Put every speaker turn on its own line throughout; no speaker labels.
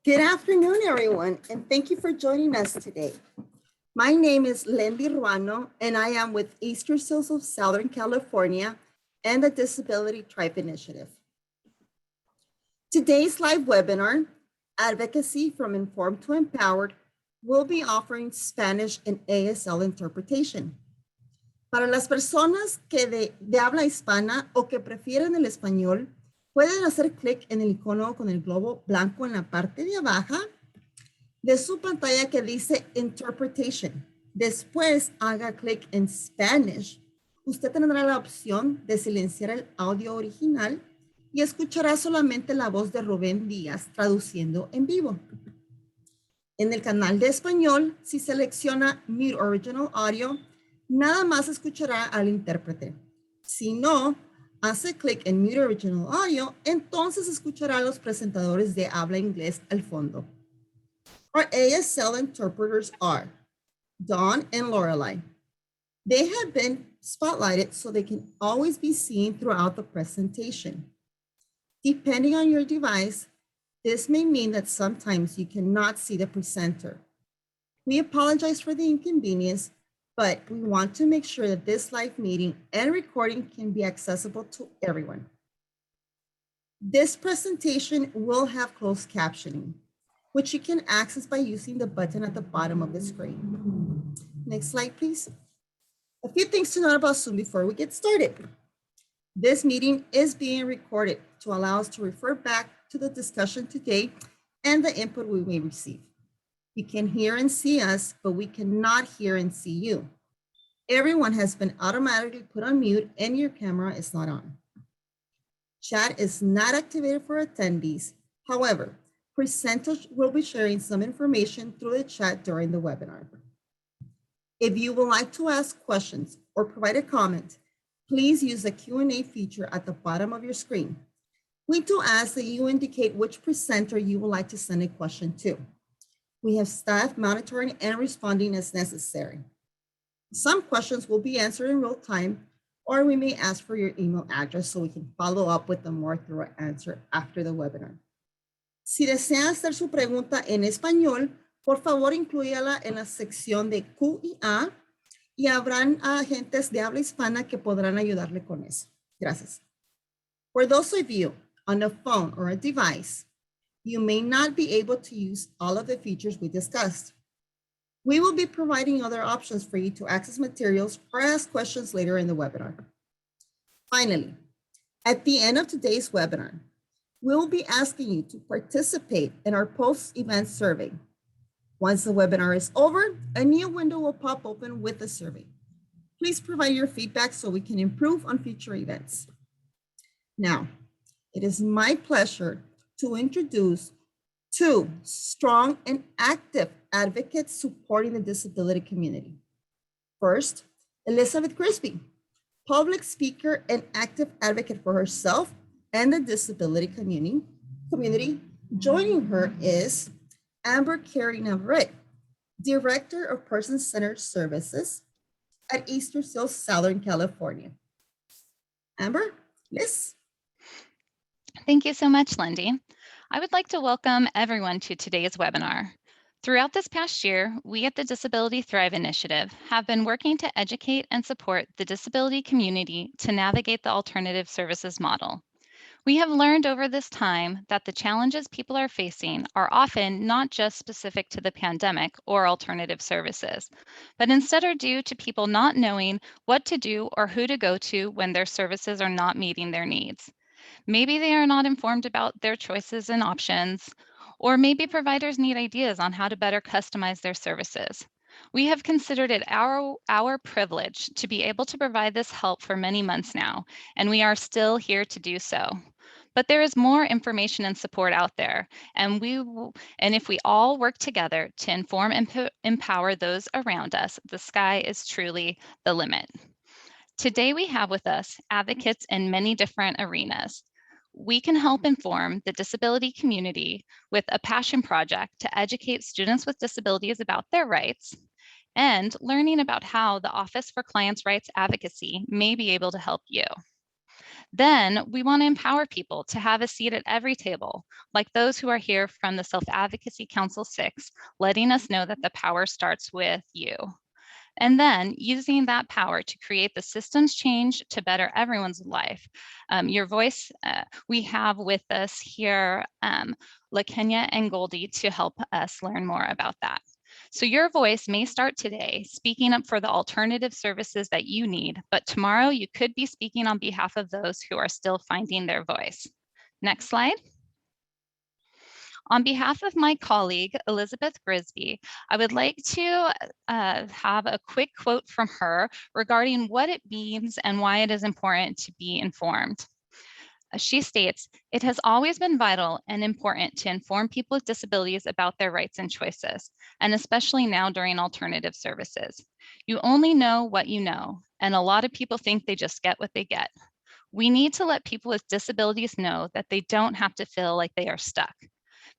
Good afternoon, everyone, and thank you for joining us today. My name is Lindy Ruano, and I am with Eastern Seals of Southern California and the Disability Tribe Initiative. Today's live webinar, Advocacy from Informed to Empowered, will be offering Spanish and ASL interpretation. Para las personas que de habla hispana o que prefieren el español, pueden hacer clic en el icono con el globo blanco en la parte de abajo de su pantalla que dice Interpretation. Después haga clic en Spanish. Usted tendrá la opción de silenciar el audio original y escuchará solamente la voz de Rubén Díaz traduciendo en vivo. En el canal de español, si selecciona Mute Original Audio, nada más escuchará al intérprete. Si no, hace clic en Mute Original Audio, entonces escuchará a los presentadores de habla inglés al fondo. Our ASL interpreters are Dawn and Lorelei. They have been spotlighted so they can always be seen throughout the presentation. Depending on your device, this may mean that sometimes you cannot see the presenter. We apologize for the inconvenience, but we want to make sure that this live meeting and recording can be accessible to everyone. This presentation will have closed captioning, which you can access by using the button at the bottom of the screen. Next slide, please. A few things to note about Zoom before we get started. This meeting is being recorded to allow us to refer back to the discussion today and the input we may receive. You can hear and see us, but we cannot hear and see you. Everyone has been automatically put on mute and your camera is not on. Chat is not activated for attendees. However, presenters will be sharing some information through the chat during the webinar. If you would like to ask questions or provide a comment, please use the Q&A feature at the bottom of your screen. We do ask that you indicate which presenter you would like to send a question to. We have staff monitoring and responding as necessary. Some questions will be answered in real time, or we may ask for your email address so we can follow up with a more thorough answer after the webinar. Si desea hacer su pregunta en español, por favor inclúyala en la sección de Q&A y habrán agentes de habla hispana que podrán ayudarle con eso. Gracias. For those of you on a phone or a device, you may not be able to use all of the features we discussed. We will be providing other options for you to access materials or ask questions later in the webinar. Finally, at the end of today's webinar, we will be asking you to participate in our post-event survey. Once the webinar is over, a new window will pop open with the survey. Please provide your feedback so we can improve on future events. Now, it is my pleasure to introduce two strong and active advocates supporting the disability community. First, Elizabeth Crispy, public speaker and active advocate for herself and the disability community. Joining her is Amber Carey Navarrete, Director of Person-Centered Services at Eastern Seals, Southern California. Amber, Liz.
Thank you so much, Lindy. I would like to welcome everyone to today's webinar. Throughout this past year, we at the Disability Thrive Initiative have been working to educate and support the disability community to navigate the alternative services model. We have learned over this time that the challenges people are facing are often not just specific to the pandemic or alternative services, but instead are due to people not knowing what to do or who to go to when their services are not meeting their needs. Maybe they are not informed about their choices and options, or maybe providers need ideas on how to better customize their services. We have considered it our privilege to be able to provide this help for many months now, and we are still here to do so. But there is more information and support out there, and if we all work together to inform and empower those around us, the sky is truly the limit. Today we have with us advocates in many different arenas. We can help inform the disability community with a passion project to educate students with disabilities about their rights and learning about how the Office for Clients' Rights Advocacy may be able to help you. Then we want to empower people to have a seat at every table, like those who are here from the Self-Advocacy Council 6, letting us know that the power starts with you. And then using that power to create the systems change to better everyone's life. Your voice, we have with us here, LaKenya and Goldie to help us learn more about that. So your voice may start today speaking up for the alternative services that you need, but tomorrow you could be speaking on behalf of those who are still finding their voice. Next slide. On behalf of my colleague, Elizabeth Grisby, I would like to have a quick quote from her regarding what it means and why it is important to be informed. She states, "It has always been vital and important to inform people with disabilities about their rights and choices, and especially now during alternative services. You only know what you know, and a lot of people think they just get what they get. We need to let people with disabilities know that they don't have to feel like they are stuck.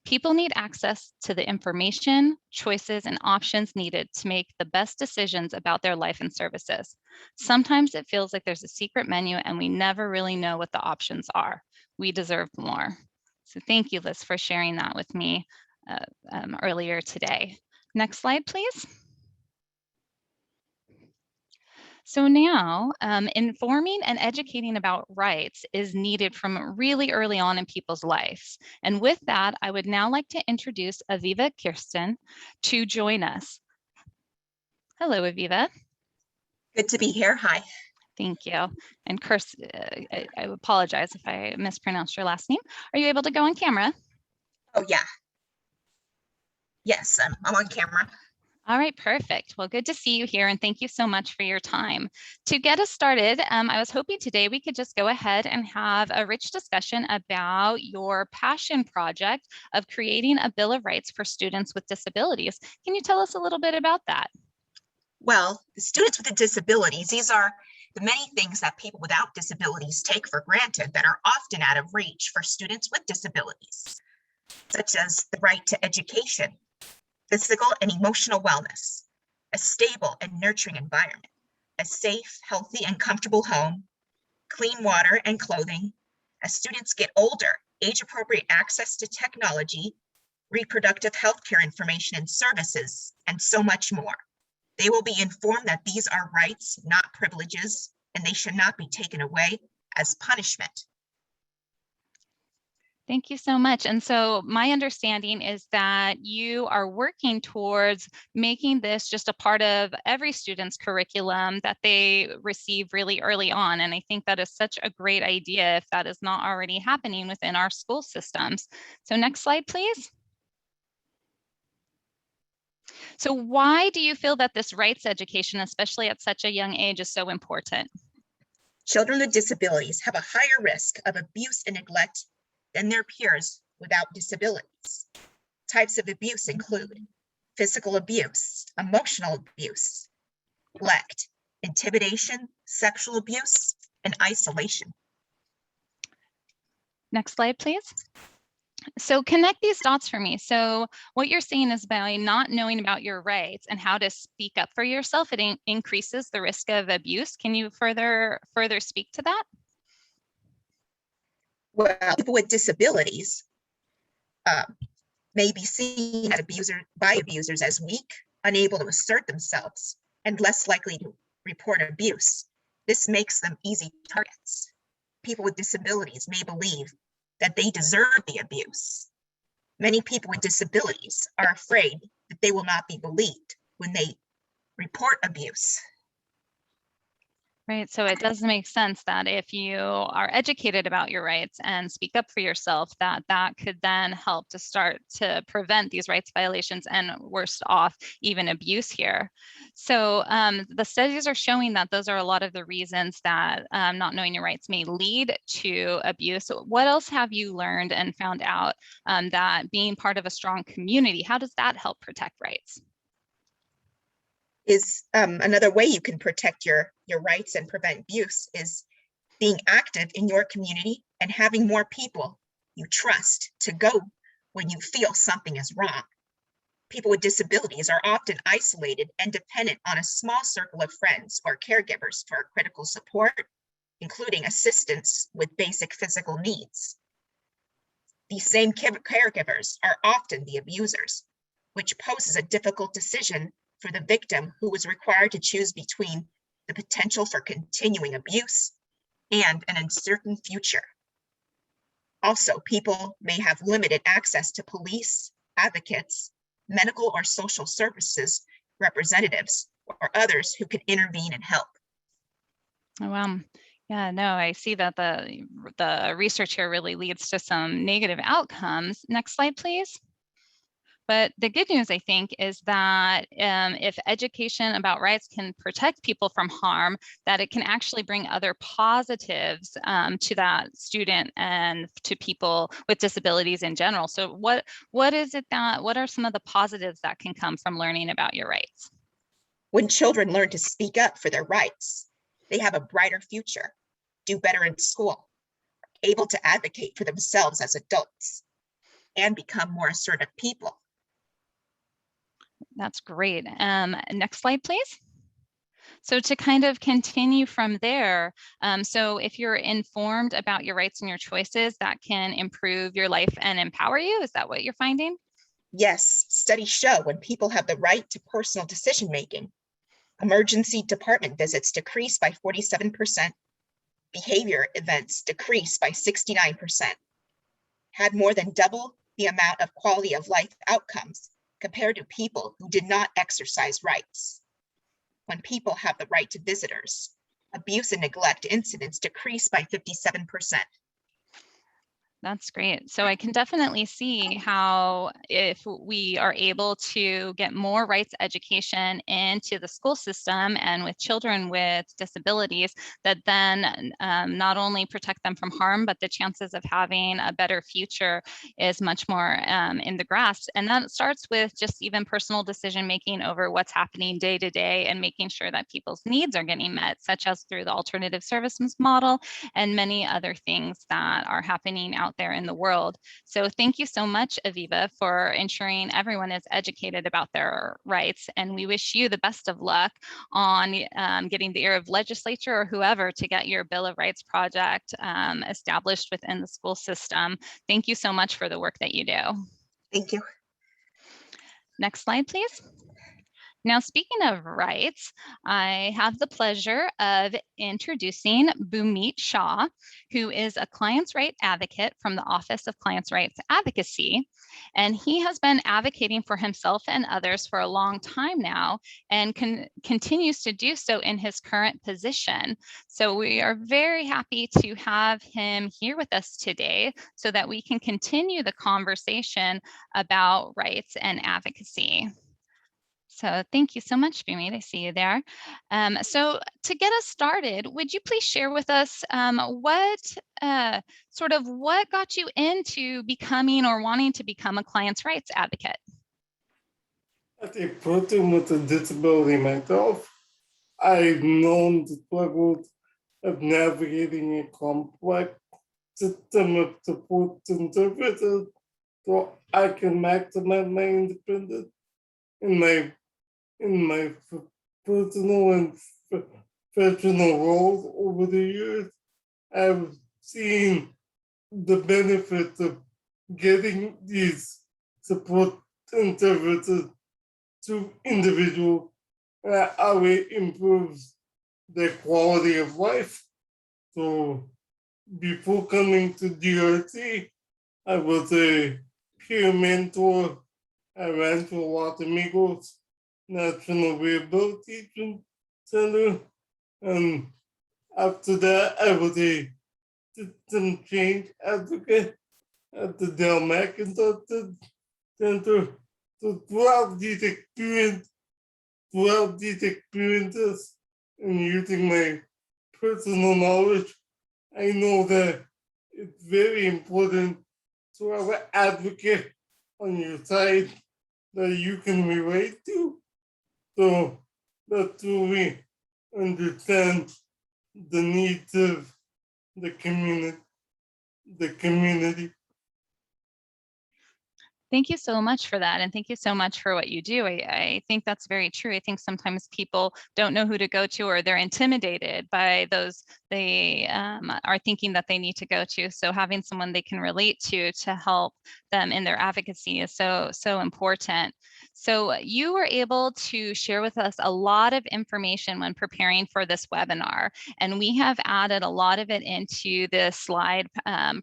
People need access to the information, choices, and options needed to make the best decisions about their life and services. Sometimes it feels like there's a secret menu and we never really know what the options are. We deserve more." So thank you, Liz, for sharing that with me earlier today. Next slide, please. So now, informing and educating about rights is needed from really early on in people's lives. And with that, I would now like to introduce Aviva KERSTIN to join us. Hello, Aviva.
Good to be here. Hi.
Thank you. And I apologize if I mispronounced your last name. Are you able to go on camera?
Oh, yeah. Yes, I'm on camera.
All right, perfect. Well, good to see you here, and thank you so much for your time. To get us started, I was hoping today we could just go ahead and have a rich discussion about your passion project of creating a Bill of Rights for students with disabilities. Can you tell us a little bit about that?
Well, the students with the disabilities, these are the many things that people without disabilities take for granted that are often out of reach for students with disabilities, such as the right to education, physical and emotional wellness, a stable and nurturing environment, a safe, healthy, and comfortable home, clean water and clothing. As students get older, age-appropriate access to technology, reproductive healthcare information and services, and so much more. They will be informed that these are rights, not privileges, and they should not be taken away as punishment.
Thank you so much. And so my understanding is that you are working towards making this just a part of every student's curriculum that they receive really early on. And I think that is such a great idea if that is not already happening within our school systems. So next slide, please. So why do you feel that this rights education, especially at such a young age, is so important?
Children with disabilities have a higher risk of abuse and neglect than their peers without disabilities. Types of abuse include physical abuse, emotional abuse, neglect, intimidation, sexual abuse, and isolation.
Next slide, please. So connect these dots for me. So what you're saying is by not knowing about your rights and how to speak up for yourself, it increases the risk of abuse. Can you further speak to that?
Well, people with disabilities may be seen by abusers as weak, unable to assert themselves, and less likely to report abuse. This makes them easy targets. People with disabilities may believe that they deserve the abuse. Many people with disabilities are afraid that they will not be believed when they report abuse.
Right, so it does make sense that if you are educated about your rights and speak up for yourself, that could then help to start to prevent these rights violations and worst off, even abuse here. So the studies are showing that those are a lot of the reasons that not knowing your rights may lead to abuse. So what else have you learned and found out that being part of a strong community, how does that help protect rights?
Is another way you can protect your rights and prevent abuse is being active in your community and having more people you trust to go when you feel something is wrong. People with disabilities are often isolated and dependent on a small circle of friends or caregivers for critical support, including assistance with basic physical needs. These same caregivers are often the abusers, which poses a difficult decision for the victim who was required to choose between the potential for continuing abuse and an uncertain future. Also, people may have limited access to police, advocates, medical or social services representatives, or others who can intervene and help.
Oh, wow. Yeah, no, I see that the research here really leads to some negative outcomes. Next slide, please. But the good news, I think, is that if education about rights can protect people from harm, that it can actually bring other positives to that student and to people with disabilities in general. So what are some of the positives that can come from learning about your rights?
When children learn to speak up for their rights, they have a brighter future, do better in school, are able to advocate for themselves as adults, and become more assertive people.
That's great. Next slide, please. So to kind of continue from there, so if you're informed about your rights and your choices, that can improve your life and empower you. Is that what you're finding?
Yes, studies show when people have the right to personal decision-making, emergency department visits decrease by 47%, behavior events decrease by 69%, had more than double the amount of quality of life outcomes compared to people who did not exercise rights. When people have the right to visitors, abuse and neglect incidents decrease by 57%.
That's great. So I can definitely see how if we are able to get more rights education into the school system and with children with disabilities, that then not only protect them from harm, but the chances of having a better future is much more in the grasp. And that starts with just even personal decision-making over what's happening day to day and making sure that people's needs are getting met, such as through the alternative services model and many other things that are happening out there in the world. So thank you so much, Aviva, for ensuring everyone is educated about their rights. And we wish you the best of luck on getting the ear of legislature or whoever to get your Bill of Rights project established within the school system. Thank you so much for the work that you do.
Thank you.
Next slide, please. Now, speaking of rights, I have the pleasure of introducing Bhumit Shah, who is a client's right advocate from the Office of Clients' Rights Advocacy. And he has been advocating for himself and others for a long time now and continues to do so in his current position. So we are very happy to have him here with us today so that we can continue the conversation about rights and advocacy. So thank you so much, Bhumit. I see you there. So to get us started, would you please share with us what got you into becoming or wanting to become a client's rights advocate?
As a person with a disability myself, I've known the struggles of navigating a complex system of supports and services so I can maximize my independence in my personal and professional roles over the years. I've seen the benefits of getting these support and services to individuals, how it improves their quality of life. So before coming to DRC, I was a peer mentor at Rancho Los Amigos National Rehabilitation Center. And after that, I was a system change advocate at the Del McIntosh Center. So throughout these experiences and using my personal knowledge, I know that it's very important to have an advocate on your side that you can relate to. So that's where we understand the needs of the community.
Thank you so much for that. And thank you so much for what you do. I think that's very true. I think sometimes people don't know who to go to or they're intimidated by those they are thinking that they need to go to. So having someone they can relate to help them in their advocacy is so important. So you were able to share with us a lot of information when preparing for this webinar, and we have added a lot of it into this slide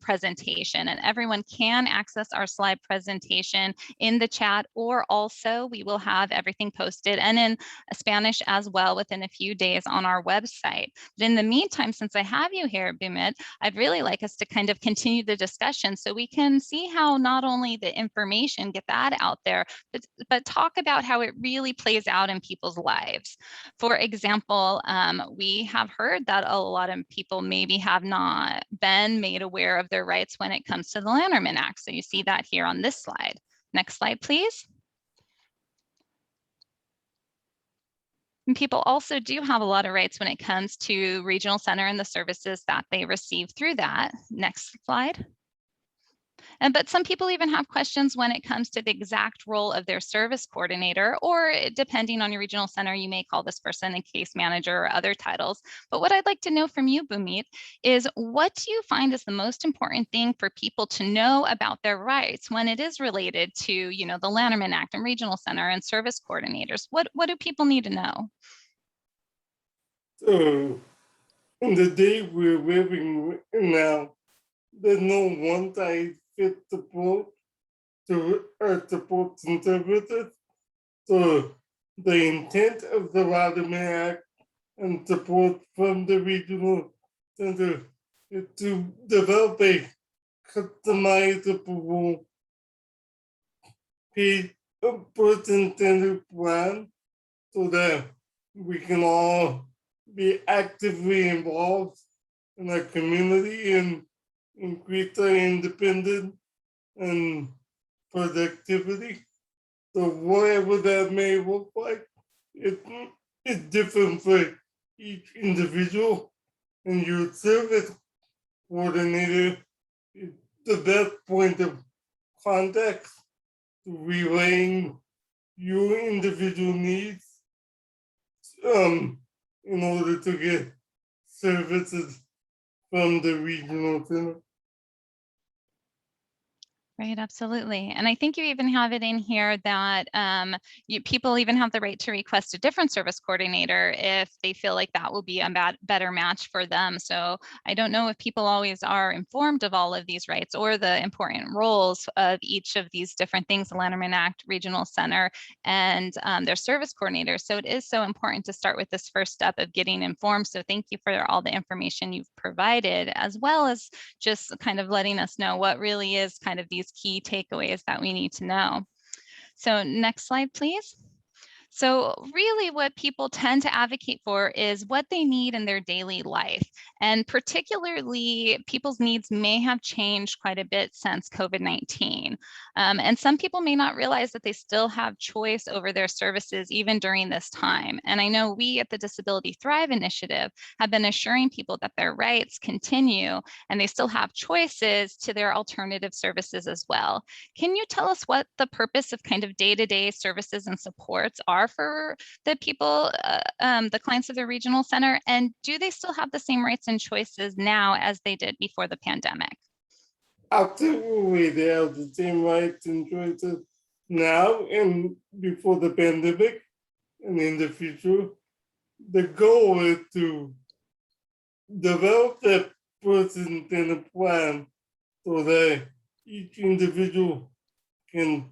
presentation, and everyone can access our slide presentation in the chat, or also we will have everything posted and in Spanish as well within a few days on our website. But in the meantime, since I have you here, Bumit, I'd really like us to kind of continue the discussion so we can see how not only the information, get that out there, but talk about how it really plays out in people's lives. For example, we have heard that a lot of people maybe have not been made aware of their rights when it comes to the LANTERMAN Act. So you see that here on this slide. Next slide, please. And people also do have a lot of rights when it comes to regional center and the services that they receive through that. Next slide. But some people even have questions when it comes to the exact role of their service coordinator, or depending on your regional center, you may call this person a case manager or other titles. But what I'd like to know from you, Bumit, is what do you find is the most important thing for people to know about their rights when it is related to, you know, the LANTERMAN Act and regional center and service coordinators? What do people need to know?
So, in the day we're living now, there's no one size fits approach to supports and services. So the intent of the LANTERMAN Act and support from the regional center is to develop a customizable person-centered plan so that we can all be actively involved in our community and increase our independence and productivity. So whatever that may look like, it's different for each individual, and your service coordinator is the best point of contact to relaying your individual needs in order to get services from the regional center.
Right, absolutely. And I think you even have it in here that people even have the right to request a different service coordinator if they feel like that will be a better match for them. So I don't know if people always are informed of all of these rights or the important roles of each of these different things, the LANTERMAN Act, Regional Center, and their service coordinators. So it is so important to start with this first step of getting informed. So thank you for all the information you've provided, as well as just kind of letting us know what really is kind of these key takeaways that we need to know. So next slide, please. So really what people tend to advocate for is what they need in their daily life. And particularly people's needs may have changed quite a bit since COVID-19. And some people may not realize that they still have choice over their services even during this time. And I know we at the Disability Thrive Initiative have been assuring people that their rights continue and they still have choices to their alternative services as well. Can you tell us what the purpose of kind of day-to-day services and supports are for the people, the clients of the regional center, and do they still have the same rights and choices now as they did before the pandemic?
Absolutely, they have the same rights and choices now and before the pandemic and in the future. The goal is to develop that person-centered plan so that each individual can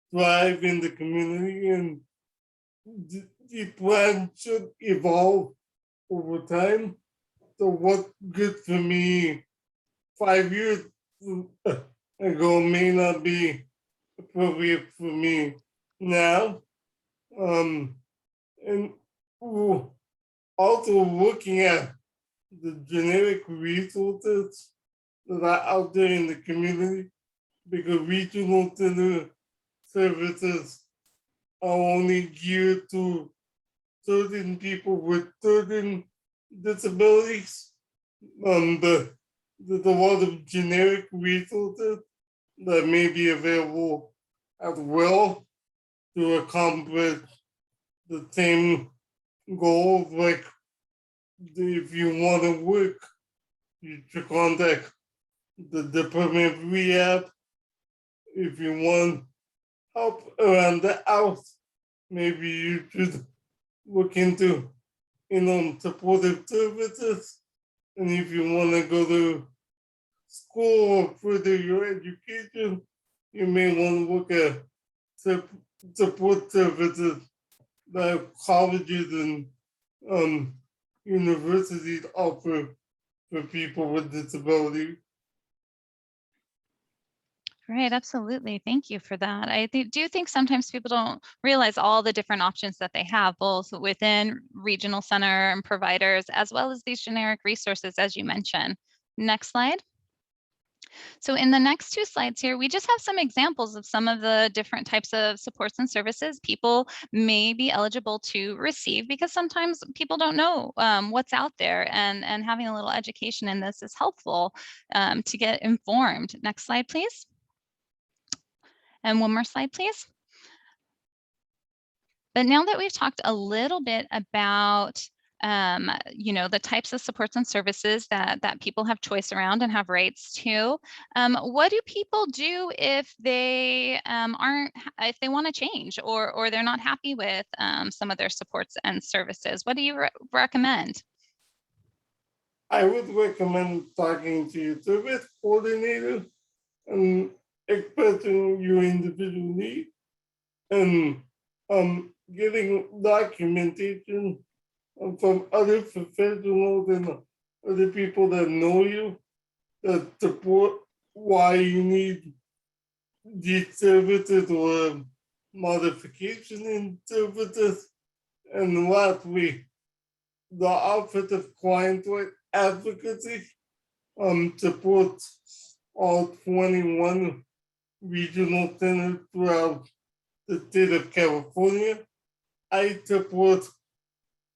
thrive in the community, and the plan should evolve over time. So what's good for me 5 years ago may not be appropriate for me now. And also looking at the generic resources that are out there in the community, because regional center services are only geared to certain people with certain disabilities. But there's a lot of generic resources that may be available as well to accomplish the same goals, like if you want to work, you should contact the Department of Rehab. If you want help around the house, maybe you should look into, supportive services. And if you want to go to school or further your education, you may want to look at support services that colleges and universities offer for people with disabilities.
Right, absolutely. Thank you for that. I do think sometimes people don't realize all the different options that they have, both within regional center and providers, as well as these generic resources, as you mentioned. Next slide. So in the next two slides here, we just have some examples of some of the different types of supports and services people may be eligible to receive, because sometimes people don't know what's out there, and having a little education in this is helpful to get informed. Next slide, please. And one more slide, please. But now that we've talked a little bit about the types of supports and services that people have choice around and have rights to, what do people do if they if they want to change, or they're not happy with some of their supports and services? What do you recommend?
I would recommend talking to your service coordinator and expressing your individual need, and getting documentation from other professionals and other people that know you, that support why you need these services or modification in services. And lastly, the Office of Client Advocacy supports all 21 regional centers throughout the state of California. I support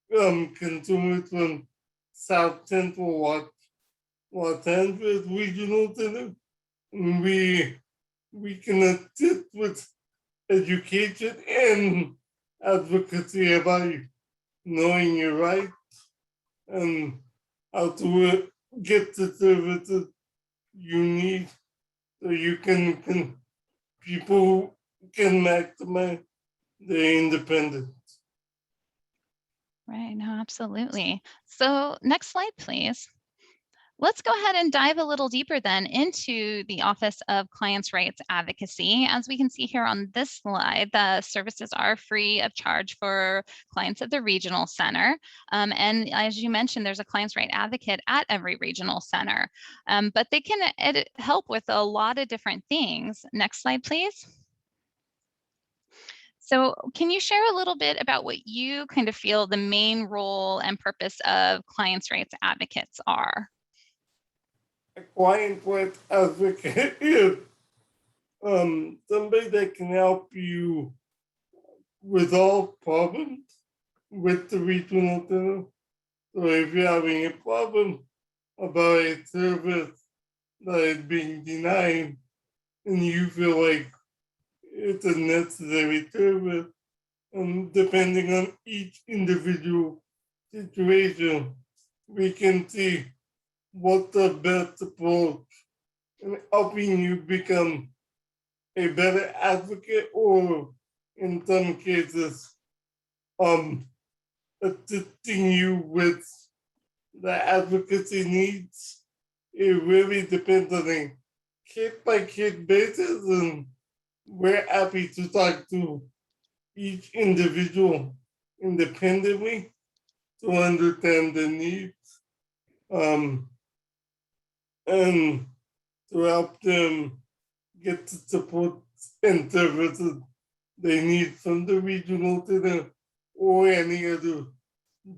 consumers from South Central Los Angeles Regional Center. And we can assist with education and advocacy about knowing your rights and how to get the services you need, so you people can maximize their independence.
Right, no, absolutely. So next slide, please. Let's go ahead and dive a little deeper then into the Office of Clients' Rights Advocacy. As we can see here on this slide, the services are free of charge for clients at the regional center. And as you mentioned, there's a client's right advocate at every regional center, but they can help with a lot of different things. Next slide, please. So can you share a little bit about what you kind of feel the main role and purpose of clients' rights advocates are?
A client rights advocate is somebody that can help you resolve problems with the regional center. So if you're having a problem about a service that is being denied and you feel like it's a necessary service, and depending on each individual situation, we can see what's the best approach in helping you become a better advocate, or in some cases, assisting you with the advocacy needs. It really depends on a case-by-case basis, and we're happy to talk to each individual independently to understand the needs, and to help them get the support and services they need from the regional center or any other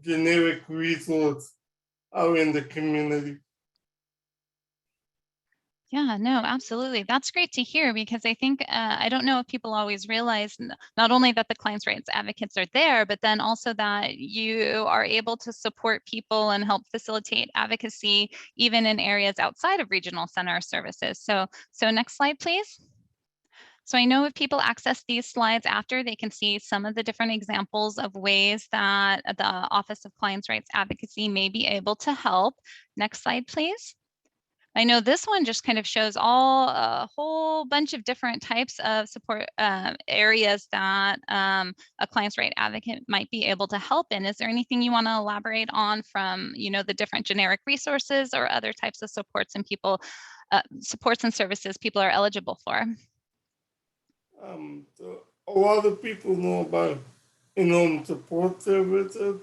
generic resource out in the community.
Yeah, no, absolutely. That's great to hear, because I think, I don't know if people always realize not only that the client's rights advocates are there, but then also that you are able to support people and help facilitate advocacy even in areas outside of regional center services. So next slide, please. So I know if people access these slides after, they can see some of the different examples of ways that the Office of Clients' Rights Advocacy may be able to help. Next slide, please. I know this one just kind of shows a whole bunch of different types of support areas that a client's right advocate might be able to help in. Is there anything you want to elaborate on from, the different generic resources or other types of supports and supports and services people are eligible for?
So a lot of people know about in-home support services.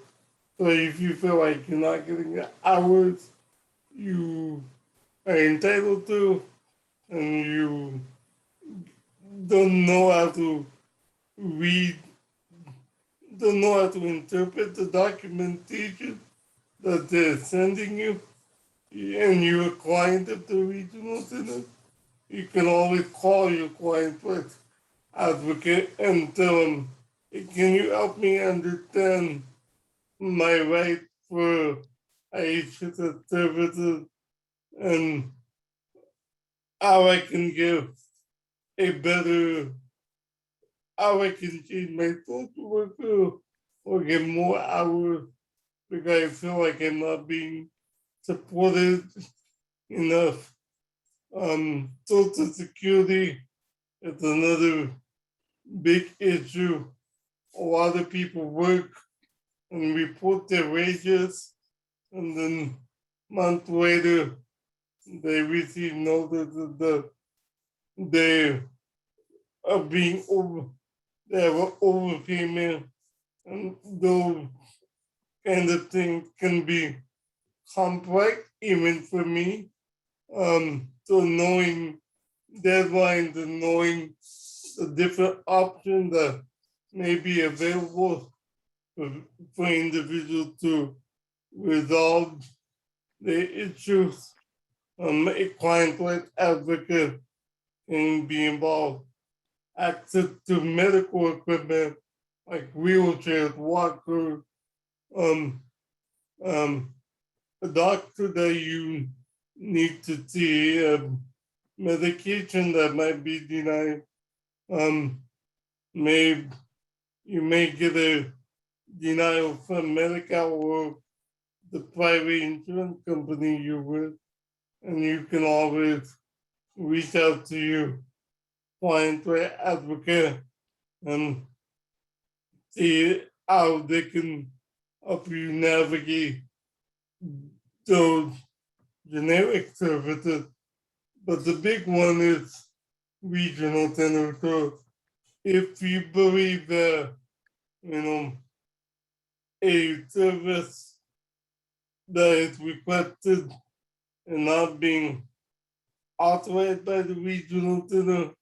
So if you feel like you're not getting the hours you are entitled to, and you don't know how to read, don't know how to interpret the documentation that they're sending you, and you're a client of the regional center, you can always call your client with advocate and tell them, hey, can you help me understand my right for HSS services and how I can give a better, how I can change my social worker or get more hours because I feel like I'm not being supported enough. Social Security is another big issue. A lot of people work and report their wages, and then month later they receive notice that they are being they have an overpayment, and those kind of things can be complex even for me. So knowing deadlines and knowing the different options that may be available for individuals to resolve the issues, a client-led advocate can be involved. Access to medical equipment like wheelchairs, walkers, a doctor that you need to see, medication that might be denied. You may get a denial from Medical or the private insurance company you're with, and you can always reach out to your client or advocate and see how they can help you navigate those generic services. But the big one is regional center. So if you believe that, a service that is requested and not being authorized by the regional center,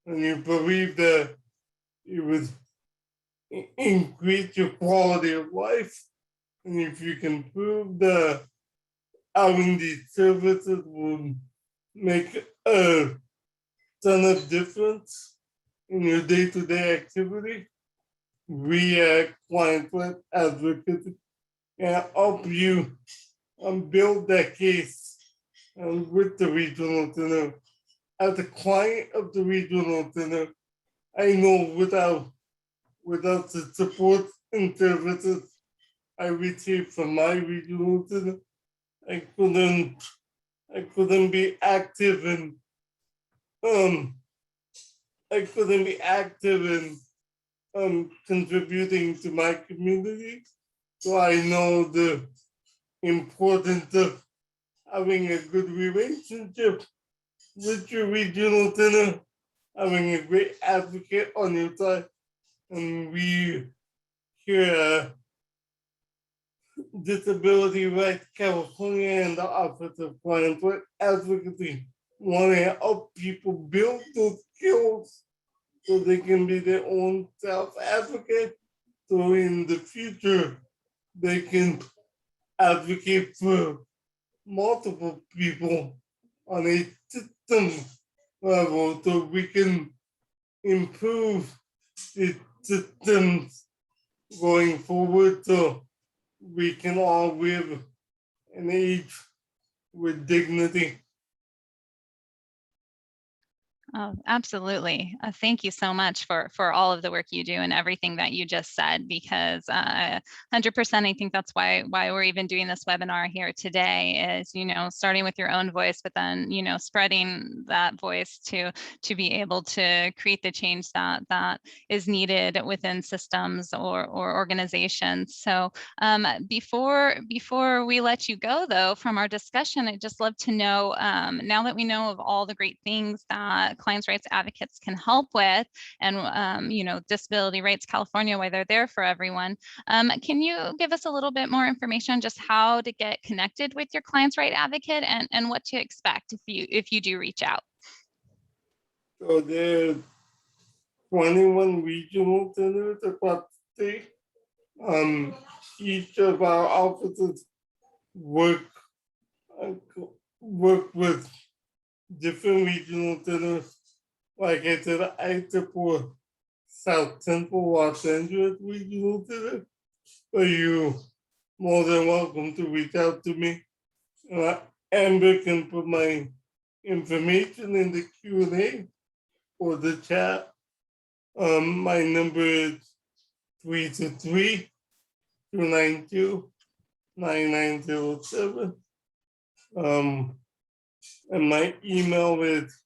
and you believe that it would increase your quality of life, and if you can prove that having these services will make a ton of difference in your day-to-day activity, we at client-led advocacy can help you build that case with the regional center. As a client of the regional center, I know without the support and services I receive from my regional center, I couldn't be active in contributing to my community. So I know the importance of having a good relationship with your regional center, having a great advocate on your side. And we here at Disability Rights California and the Office of Client Advocacy want to help people build those skills so they can be their own self-advocate. So in the future, they can advocate for multiple people on a system level so we can improve the systems going forward so we can all live an age with dignity.
Oh, absolutely. Thank you so much for all of the work you do and everything that you just said, because 100%, I think that's why we're even doing this webinar here today is, starting with your own voice, but then, spreading that voice to be able to create the change that is needed within systems or organizations. So before we let you go, though, from our discussion, I'd just love to know, now that we know of all the great things that clients' rights advocates can help with, and Disability Rights California, why they're there for everyone. Can you give us a little bit more information on just how to get connected with your client's right advocate and what to expect if you do reach out?
So there are 21 regional centers across the state. Each of our offices work with different regional centers. Like I said, I support South Central Los Angeles Regional Center, but you more than welcome to reach out to me. Amber can put my information in the Q&A or the chat. My number is 323-292-9907. And my email is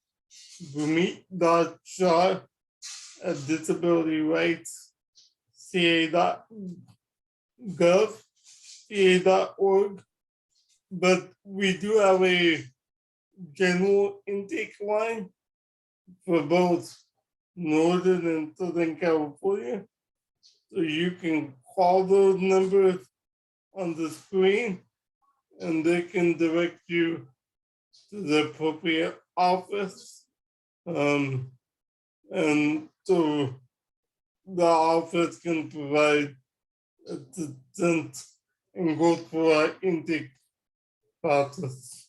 gumit.shaw@disabilityrights.ca.gov.org. But we do have a general intake line for both Northern and Southern California. So you can call those numbers on the screen and they can direct you to the appropriate office. And so the office can provide assistance and go through our intake process.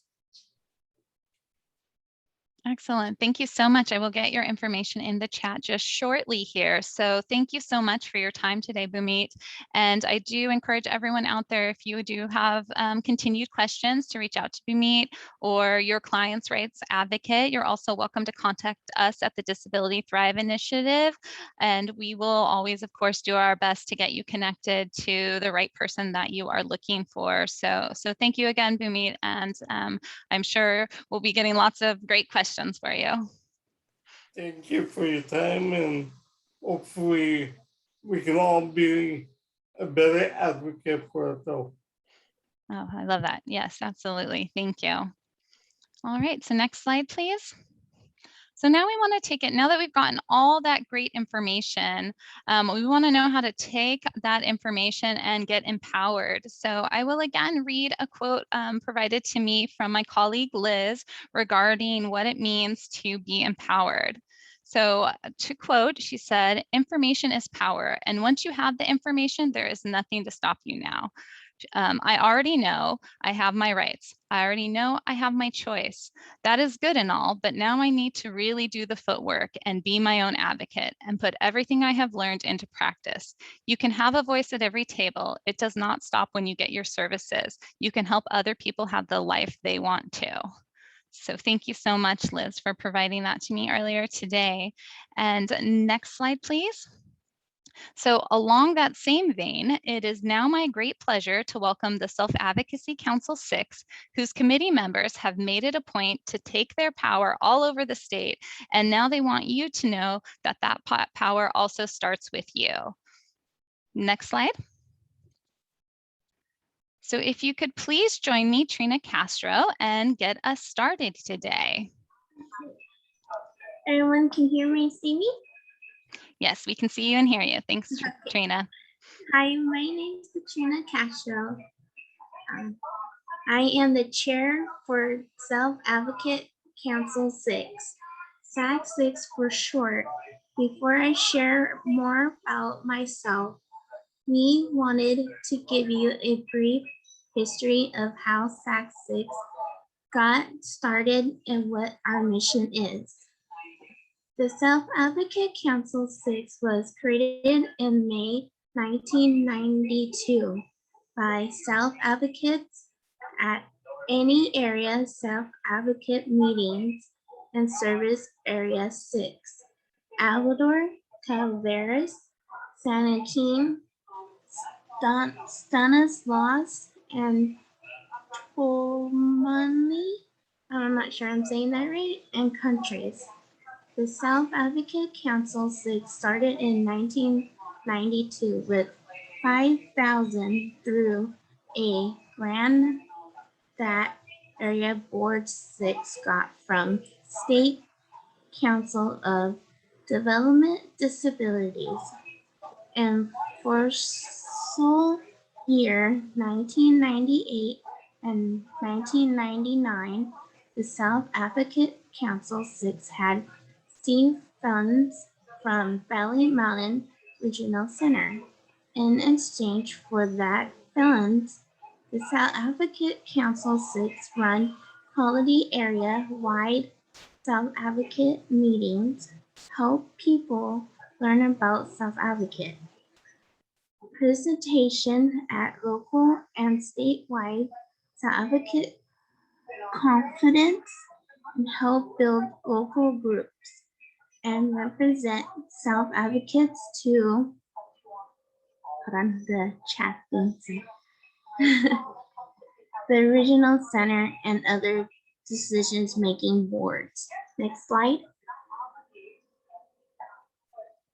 Excellent. Thank you so much. I will get your information in the chat just shortly here. So thank you so much for your time today, Bumit. And I do encourage everyone out there, if you do have continued questions, to reach out to Bumit or your client's rights advocate. You're also welcome to contact us at the Disability Thrive Initiative. And we will always, of course, do our best to get you connected to the right person that you are looking for. So thank you again, Bumit. And I'm sure we'll be getting lots of great questions for you.
Thank you for your time, and hopefully we can all be a better advocate for ourselves.
Oh, I love that. Yes, absolutely. Thank you. All right, so next slide, please. So now we want to take it, now that we've gotten all that great information, we want to know how to take that information and get empowered. So I will again read a quote provided to me from my colleague Liz regarding what it means to be empowered. So to quote, she said, "Information is power, and once you have the information, there is nothing to stop you now. I already know I have my rights. I already know I have my choice. That is good and all, but now I need to really do the footwork and be my own advocate and put everything I have learned into practice. You can have a voice at every table. It does not stop when you get your services. You can help other people have the life they want to." So thank you so much, Liz, for providing that to me earlier today. And next slide, please. So along that same vein, it is now my great pleasure to welcome the Self-Advocacy Council 6, whose committee members have made it a point to take their power all over the state. And now they want you to know that that power also starts with you. Next slide. So if you could please join me, Trina Castro, and get us started today.
Everyone can hear me and see me?
Yes, we can see you and hear you. Thanks, Trina.
Hi, my name is CATRINA Castro. I am the chair for Self-Advocate Council 6, SAC6 for short. Before I share more about myself, we wanted to give you a brief history of how SAC6 got started and what our mission is. The Self-Advocate Council 6 was created in May 1992 by self-advocates at any area self-advocate meetings and Service Area 6, Alador, Calaveras, San Joaquin, Stanislaus, and Tolmani. I'm not sure I'm saying that right, and countries. The Self Advocate Council 6 started in 1992 with 5,000 through a grant that Area Board 6 got from State Council of Development Disabilities. And for sole year 1998 and 1999, the South Advocate Council 6 had received funds from Valley Mountain Regional Center. In exchange for that funds, the South Advocate Council 6 run quality area-wide South Advocate meetings, help people learn about South Advocate. Presentation at local and statewide South Advocate confidence and help build local groups and represent South Advocates to the chat thing. The regional center and other decisions-making boards. Next slide.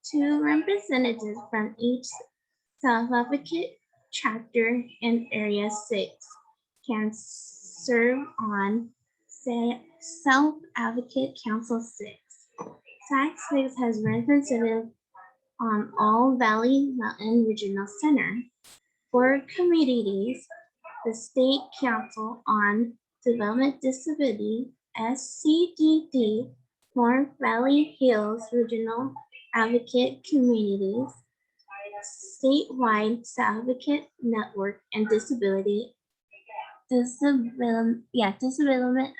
Two representatives from each South Advocate chapter in Area 6 can serve on South Advocate Council 6. SAC 6 has representative on all Valley Mountain Regional Center. For communities, the State Council on Development Disability, SCDD, North Valley Hills Regional Advocate Communities, Statewide Advocate Network, and Development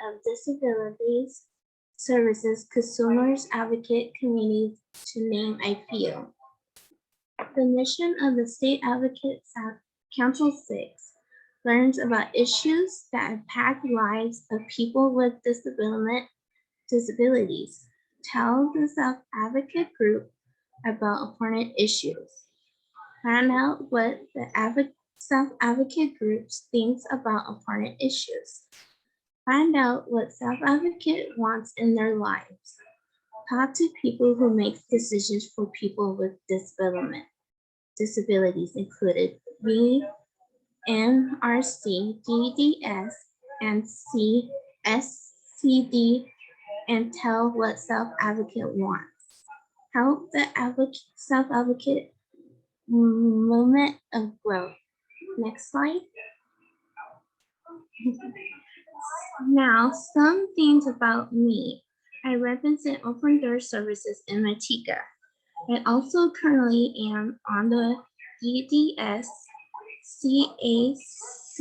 of Disabilities Services Consumers Advocate Communities, to name a few. The mission of the State Advocate Council 6 learns about issues that impact lives of people with disabilities. Tell the South Advocate group about important issues. Find out what the South Advocate groups thinks about important issues. Find out what South Advocate wants in their lives. Talk to people who make decisions for people with disabilities, included VNRC, DDS, and CSCD, and tell what South Advocate wants. Help the South Advocate movement of growth. Next slide. Now, some things about me. I represent Open Door Services in Matika. I also currently am on the DDS CAC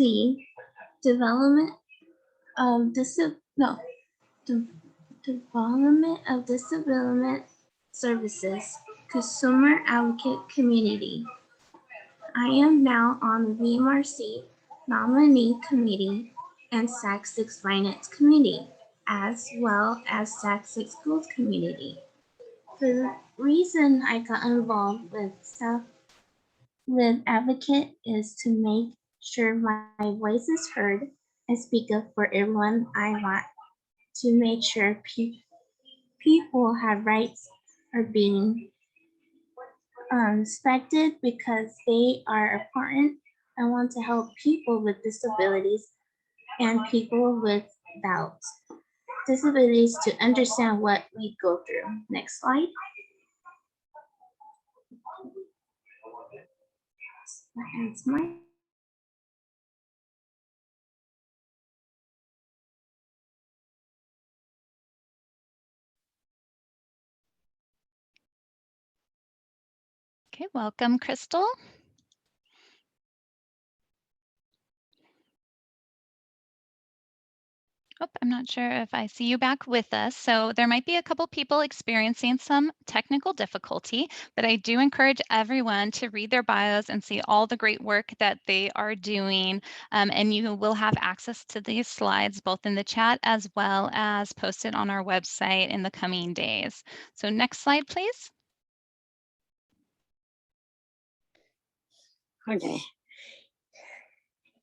Development of Disability Services Consumer Advocate Community. I am now on the VMRC Nominee Committee and SAC 6 Finance Committee, as well as SAC 6 Schools Community. The reason I got involved with Advocate is to make sure my voice is heard and speak up for everyone. I want to make sure people have rights are being respected because they are important. I want to help people with disabilities and people without disabilities to understand what we go through. Next slide. That ends my.
Okay, welcome, Crystal. Oh, I'm not sure if I see you back with us. So there might be a couple people experiencing some technical difficulty, but I do encourage everyone to read their bios and see all the great work that they are doing. And you will have access to these slides both in the chat as well as posted on our website in the coming days. So next slide, please.
Okay.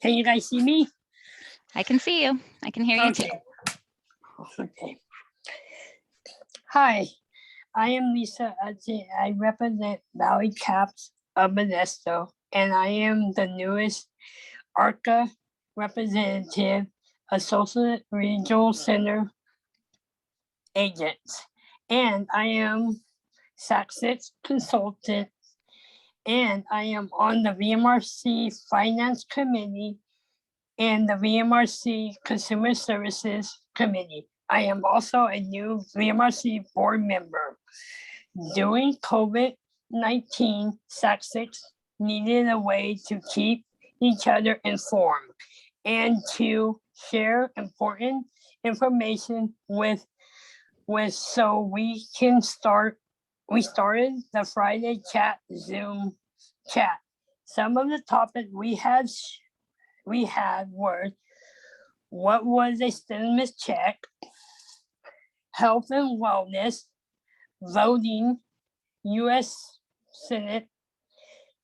Can you guys see me?
I can see you. I can hear you too.
Okay. Hi, I am Lisa Adje. I represent Valley Caps of Modesto, and I am the newest ARCA representative, Associate Regional Center agent. And I am SAC6 consultant, and I am on the VMRC Finance Committee and the VMRC Consumer Services Committee. I am also a new VMRC board member. During COVID-19, SAC6 needed a way to keep each other informed and to share important information with so we started the Friday chat Zoom chat. Some of the topics we had were: what was a stimulus check, health and wellness, voting, U.S. Senate,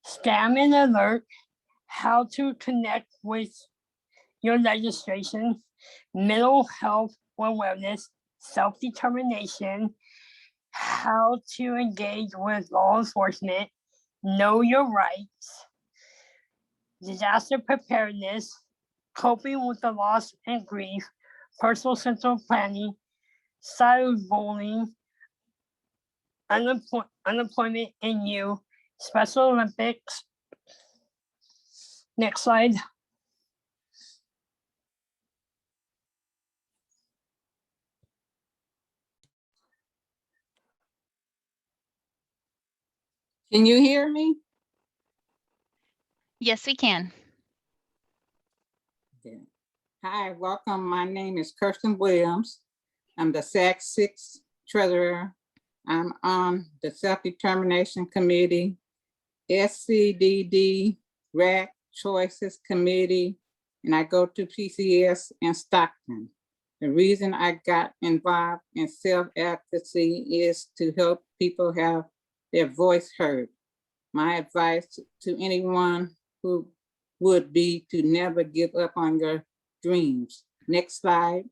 scam and alert, how to connect with your legislation, mental health and wellness, self-determination, how to engage with law enforcement, know your rights, disaster preparedness, coping with the loss and grief, personal central planning, cyberbullying, unemployment in youth, Special Olympics. Next slide.
Can you hear me?
Yes, we can.
Okay. Hi, welcome. My name is KERSTIN Williams. I'm the SAC6 treasurer. I'm on the Self-Determination Committee, SCDD, RAC Choices Committee, and I go to PCS in Stockton. The reason I got involved in self-advocacy is to help people have their voice heard. My advice to anyone who would be to never give up on your dreams. Next slide.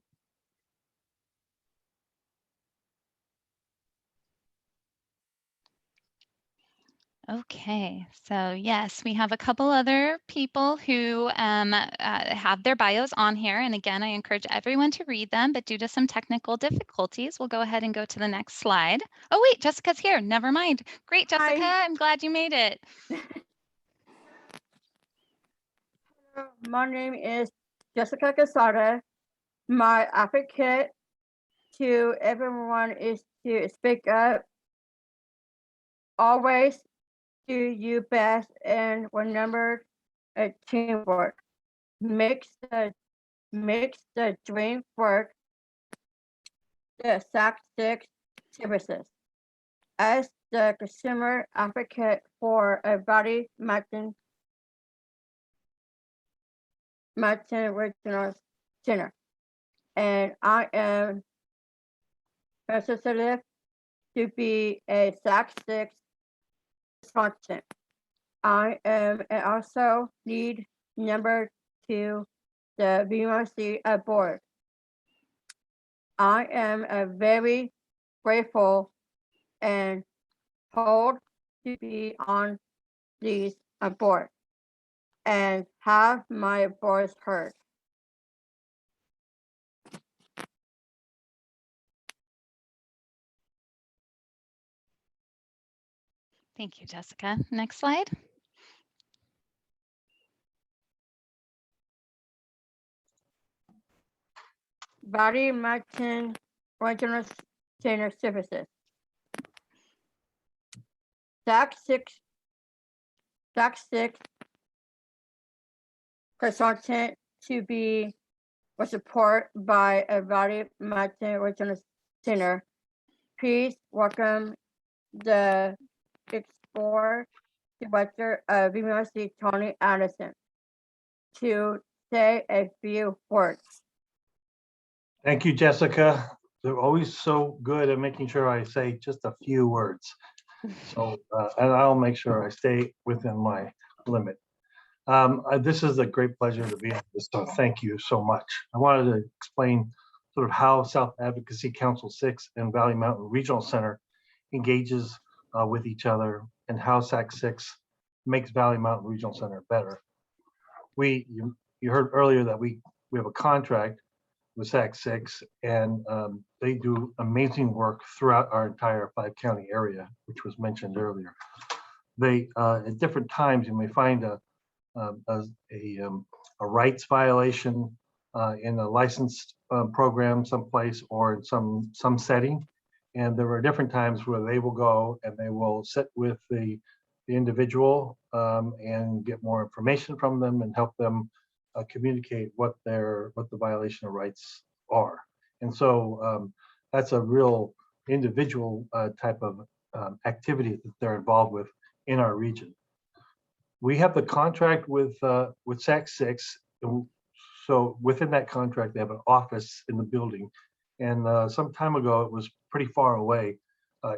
Okay, so yes, we have a couple other people who have their bios on here. And again, I encourage everyone to read them, but due to some technical difficulties, we'll go ahead and go to the next slide. Oh wait, Jessica's here, never mind. Great, Jessica,
Hi.
I'm glad you made it.
My name is Jessica QUESADA. My advocate to everyone is to speak up. Always do you best and remember a teamwork. Makes the dream work. The SAC6 services. As the consumer advocate for a body Martin Regional Center, and I am sensitive to be a SAC6 consultant. I am also lead number 2 the VMRC board. I am very grateful and proud to be on this board and have my voice heard.
Thank you, Jessica. Next slide.
Body Martin Regional Center Services. SAC6 consultant to be was supported by a Valley Mountain Regional Center. Please welcome the Export Director of University, Tony Anderson, to say a few words.
Thank you, Jessica. They're always so good at making sure I say just a few words. So, and I'll make sure I stay within my limit. This is a great pleasure to be on this, so thank you so much. I wanted to explain sort of how South Advocacy Council 6 and Valley Mountain Regional Center engages with each other and how SAC 6 makes Valley Mountain Regional Center better. You heard earlier that we have a contract with SAC 6, and they do amazing work throughout our entire 5-county area, which was mentioned earlier. They at different times you may find a rights violation in a licensed program someplace or in some setting, and there are different times where they will go and they will sit with the individual and get more information from them and help them communicate what the violation of rights are. And so that's a real individual type of activity that they're involved with in our region. We have the contract with SAC 6. So within that contract, they have an office in the building. And some time ago, it was pretty far away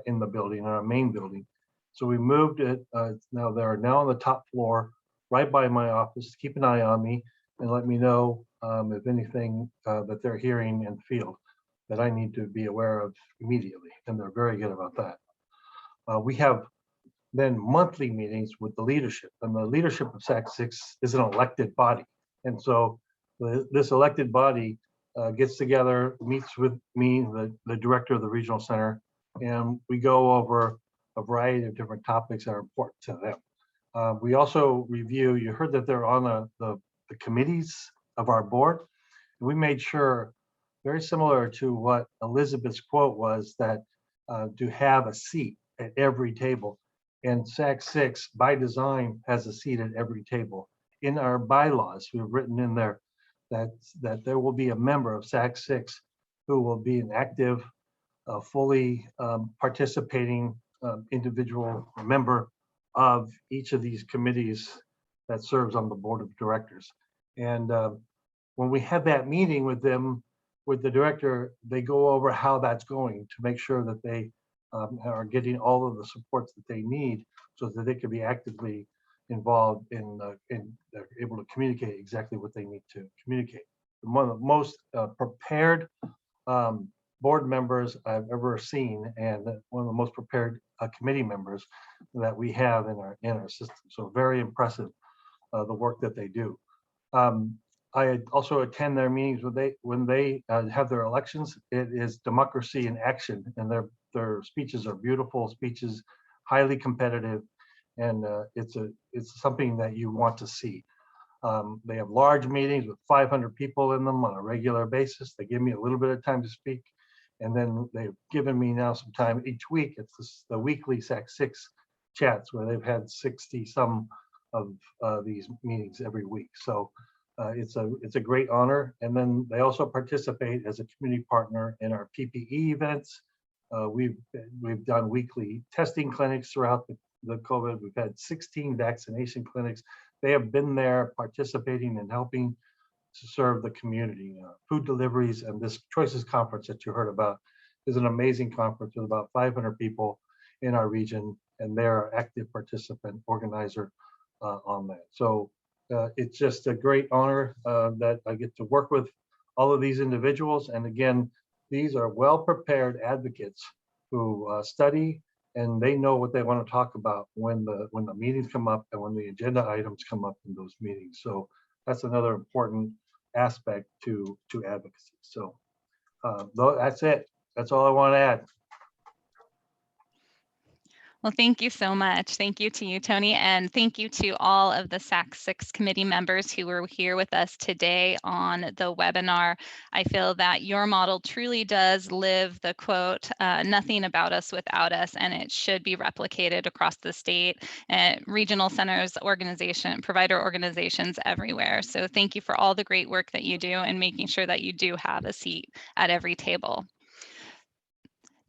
in the building, in our main building. So we moved it. Now they're now on the top floor, right by my office. Keep an eye on me and let me know if anything that they're hearing in the field that I need to be aware of immediately. And they're very good about that. We have then monthly meetings with the leadership, and the leadership of SAC 6 is an elected body. And so this elected body gets together, meets with me, the director of the regional center, and we go over a variety of different topics that are important to them. We also review, you heard that they're on the committees of our board. We made sure, very similar to what Elizabeth's quote was, that to have a seat at every table. And SAC 6, by design, has a seat at every table. In our bylaws, we've written in there that there will be a member of SAC 6 who will be an active, fully participating individual member of each of these committees that serves on the board of directors. And when we had that meeting with them, with the director, they go over how that's going to make sure that they are getting all of the supports that they need so that they can be actively involved in they're able to communicate exactly what they need to communicate. One of the most prepared board members I've ever seen, and one of the most prepared committee members that we have in our system. So very impressive, the work that they do. I also attend their meetings when they have their elections. It is democracy in action, and their speeches are beautiful speeches, highly competitive, and it's something that you want to see. They have large meetings with 500 people in them on a regular basis. They give me a little bit of time to speak, and then they've given me now some time each week. It's the weekly SAC 6 chats where they've had 60 some of these meetings every week. So it's a great honor. And then they also participate as a community partner in our PPE events. We've done weekly testing clinics throughout the COVID. We've had 16 vaccination clinics. They have been there participating and helping to serve the community. Food deliveries, and this Choices Conference that you heard about is an amazing conference with about 500 people in our region, and they're an active participant organizer on that. So it's just a great honor that I get to work with all of these individuals. And again, these are well-prepared advocates who study, and they know what they want to talk about when the meetings come up and when the agenda items come up in those meetings. So that's another important aspect to advocacy. So that's it. That's all I want to add.
Well, thank you so much. Thank you to you, Tony, and thank you to all of the SAC 6 committee members who were here with us today on the webinar. I feel that your model truly does live the quote, nothing about us without us, and it should be replicated across the state and regional centers, provider organizations everywhere. So thank you for all the great work that you do and making sure that you do have a seat at every table.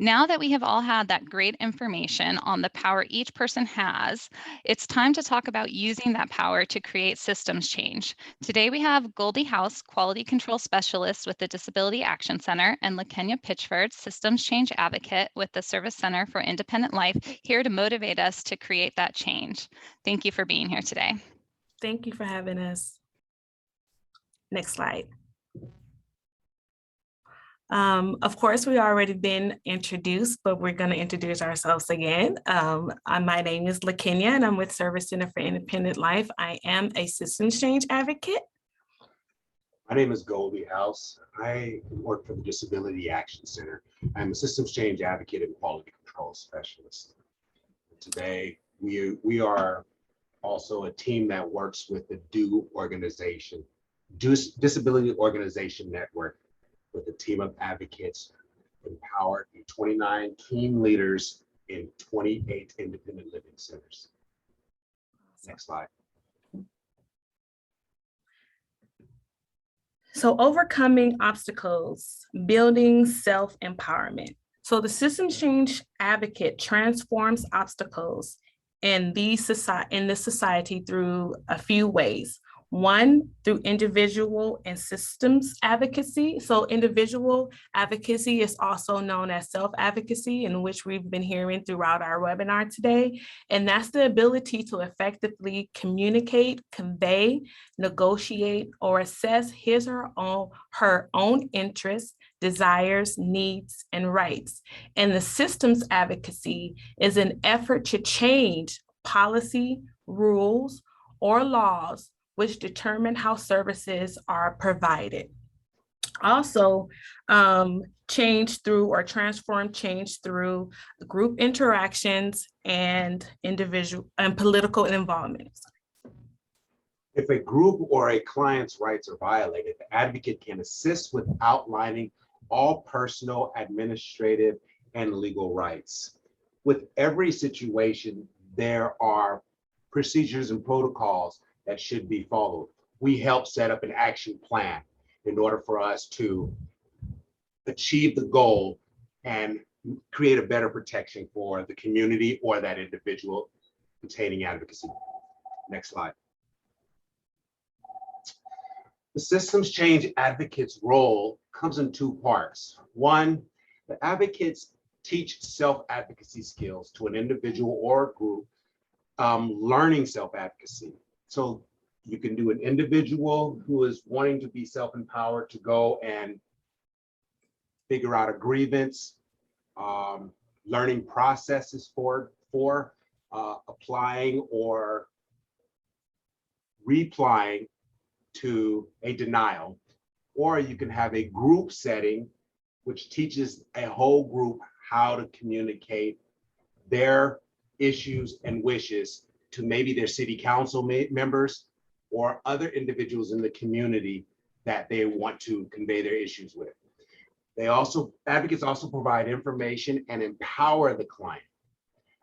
Now that we have all had that great information on the power each person has, it's time to talk about using that power to create systems change. Today we have Goldie House, Quality Control Specialist with the Disability Action Center, and LaKenya Pitchford, Systems Change Advocate with the Service Center for Independent Life, here to motivate us to create that change. Thank you for being here today.
Thank you for having us. Next slide. Of course, we already been introduced, but we're going to introduce ourselves again. My name is LaKenya, and I'm with Service Center for Independent Life. I am a systems change advocate.
My name is Goldie House. I work for the Disability Action Center. I'm a systems change advocate and quality control specialist. Today, we are also a team that works with the DO organization, Disability Organization Network, with a team of advocates empowered 29 team leaders in 28 independent living centers. Next slide.
So overcoming obstacles, building self-empowerment. So the systems change advocate transforms obstacles in the society through a few ways. One, through individual and systems advocacy. So individual advocacy is also known as self-advocacy, in which we've been hearing throughout our webinar today. And that's the ability to effectively communicate, convey, negotiate, or assess his or her own interests, desires, needs, and rights. And the systems advocacy is an effort to change policy, rules, or laws which determine how services are provided. Also, change through or transform change through group interactions and individual and political involvement.
If a group or a client's rights are violated, the advocate can assist with outlining all personal, administrative, and legal rights. With every situation, there are procedures and protocols that should be followed. We help set up an action plan in order for us to achieve the goal and create a better protection for the community or that individual obtaining advocacy. Next slide. The systems change advocate's role comes in two parts. One, the advocates teach self-advocacy skills to an individual or a group, learning self-advocacy. So you can do an individual who is wanting to be self-empowered to go and figure out a grievance, learning processes for applying or replying to a denial. Or you can have a group setting which teaches a whole group how to communicate their issues and wishes to maybe their city council members or other individuals in the community that they want to convey their issues with. Advocates also provide information and empower the client.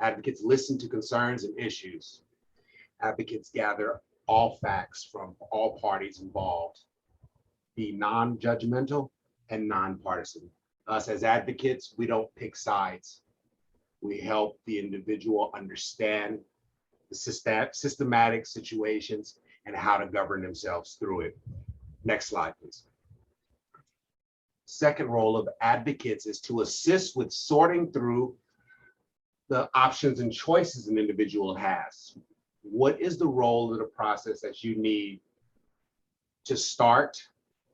Advocates listen to concerns and issues. Advocates gather all facts from all parties involved, be non-judgmental and non-partisan. Us as advocates, we don't pick sides. We help the individual understand the systematic situations and how to govern themselves through it. Next slide, please. Second role of advocates is to assist with sorting through the options and choices an individual has. What is the role of the process that you need to start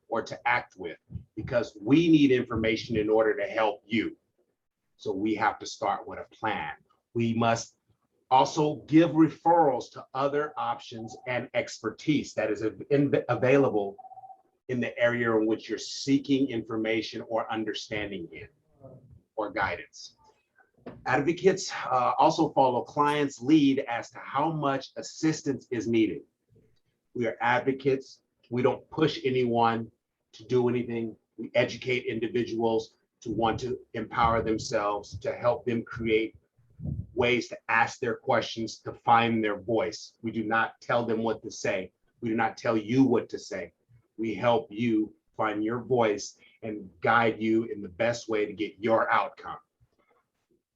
or to act with? Because we need information in order to help you. So we have to start with a plan. We must also give referrals to other options and expertise that is available in the area in which you're seeking information or understanding in or guidance. Advocates also follow clients' lead as to how much assistance is needed. We are advocates. We don't push anyone to do anything. We educate individuals to want to empower themselves, to help them create ways to ask their questions, to find their voice. We do not tell them what to say. We do not tell you what to say. We help you find your voice and guide you in the best way to get your outcome.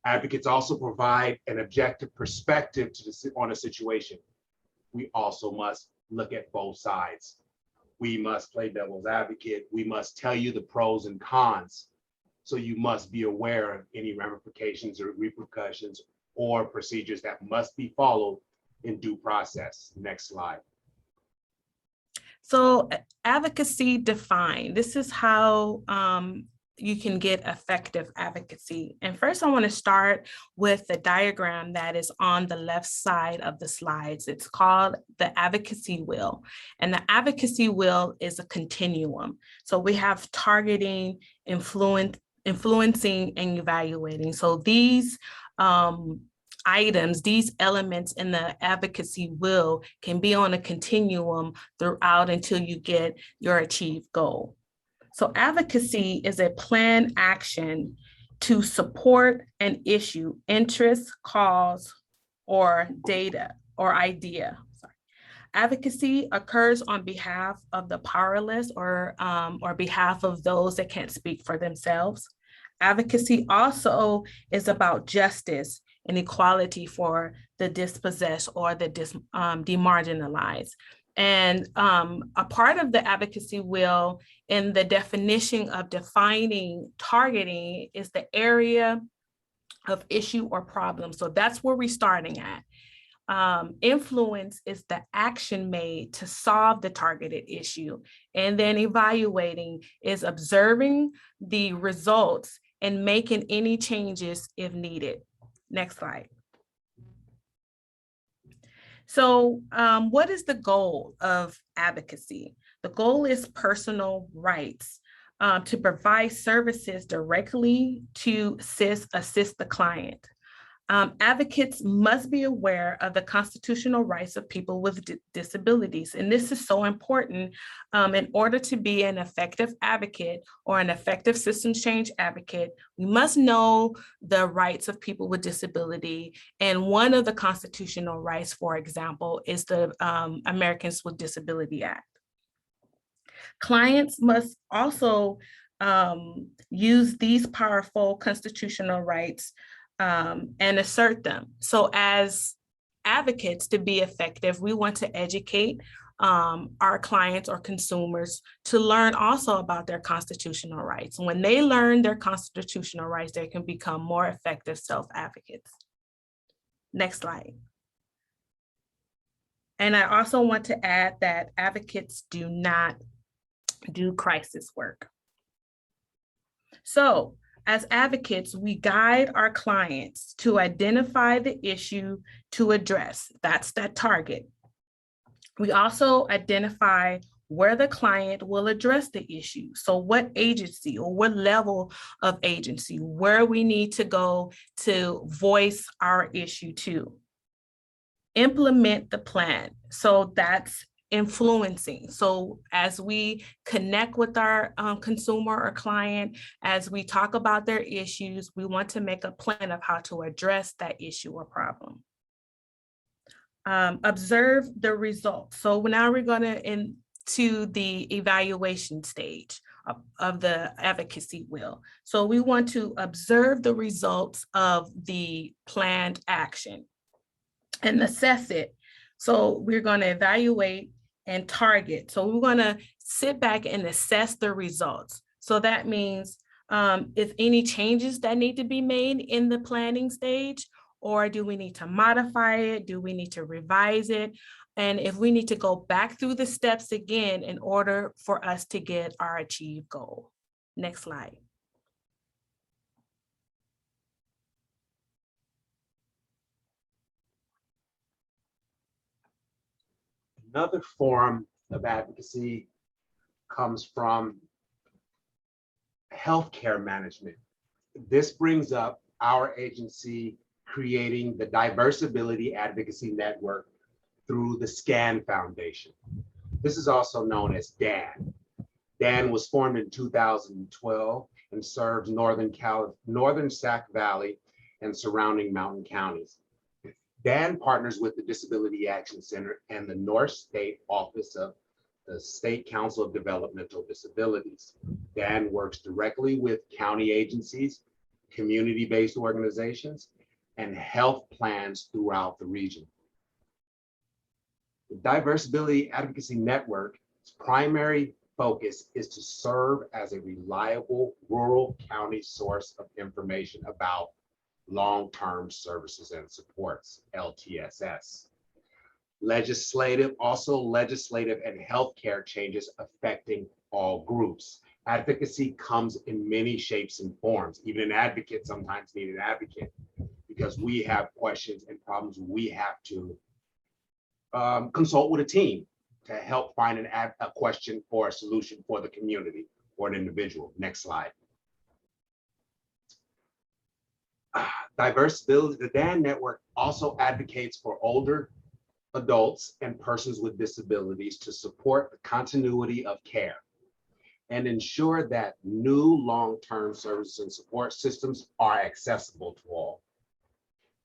Advocates also provide an objective perspective on a situation. We also must look at both sides. We must play devil's advocate. We must tell you the pros and cons. So you must be aware of any ramifications or repercussions or procedures that must be followed in due process. Next slide.
So advocacy defined. This is how you can get effective advocacy. And first I want to start with the diagram that is on the left side of the slides. It's called the advocacy wheel. And the advocacy wheel is a continuum. So we have targeting, influencing, and evaluating. So these items, these elements in the advocacy wheel can be on a continuum throughout until you get your achieved goal. So advocacy is a planned action to support an issue, interest, cause, or data or idea. Sorry. Advocacy occurs on behalf of the powerless or behalf of those that can't speak for themselves. Advocacy also is about justice and equality for the dispossessed or the demarginalized. And a part of the advocacy wheel in the definition of defining targeting is the area of issue or problem. So that's where we're starting at. Influence is the action made to solve the targeted issue. And then evaluating is observing the results and making any changes if needed. Next slide. So what is the goal of advocacy? The goal is personal rights to provide services directly to assist the client. Advocates must be aware of the constitutional rights of people with disabilities. And this is so important in order to be an effective advocate or an effective systems change advocate. We must know the rights of people with disability. And one of the constitutional rights, for example, is the Americans with Disability Act. Clients must also use these powerful constitutional rights and assert them. So as advocates, to be effective, we want to educate our clients or consumers to learn also about their constitutional rights. When they learn their constitutional rights, they can become more effective self-advocates. Next slide. And I also want to add that advocates do not do crisis work. So as advocates, we guide our clients to identify the issue to address. That's that target. We also identify where the client will address the issue. So what agency or what level of agency, where we need to go to voice our issue to. Implement the plan. So that's influencing. So as we connect with our consumer or client, as we talk about their issues, we want to make a plan of how to address that issue or problem. Observe the results. So now we're going to into the evaluation stage of the advocacy wheel. So we want to observe the results of the planned action and assess it. So we're going to evaluate and target. So we're going to sit back and assess the results. So that means if any changes that need to be made in the planning stage, or do we need to modify it? Do we need to revise it? And if we need to go back through the steps again in order for us to get our achieved goal. Next slide.
Another form of advocacy comes from healthcare management. This brings up our agency creating the DiverSABILITY Advocacy Network through the SCAN Foundation. This is also known as DAN. DAN was formed in 2012 and serves northern Sac Valley and surrounding mountain counties. DAN partners with the Disability Action Center and the North State Office of the State Council of Developmental Disabilities. DAN works directly with county agencies, community-based organizations, and health plans throughout the region. The DiverSABILITY Advocacy Network's primary focus is to serve as a reliable rural county source of information about long-term services and supports, LTSS. Legislative and healthcare changes affecting all groups. Advocacy comes in many shapes and forms. Even an advocate sometimes needs an advocate because we have questions and problems we have to consult with a team to help find a question or a solution for the community or an individual. Next slide. DiverSABILITY, the DAN network also advocates for older adults and persons with disabilities to support the continuity of care and ensure that new long-term services and support systems are accessible to all.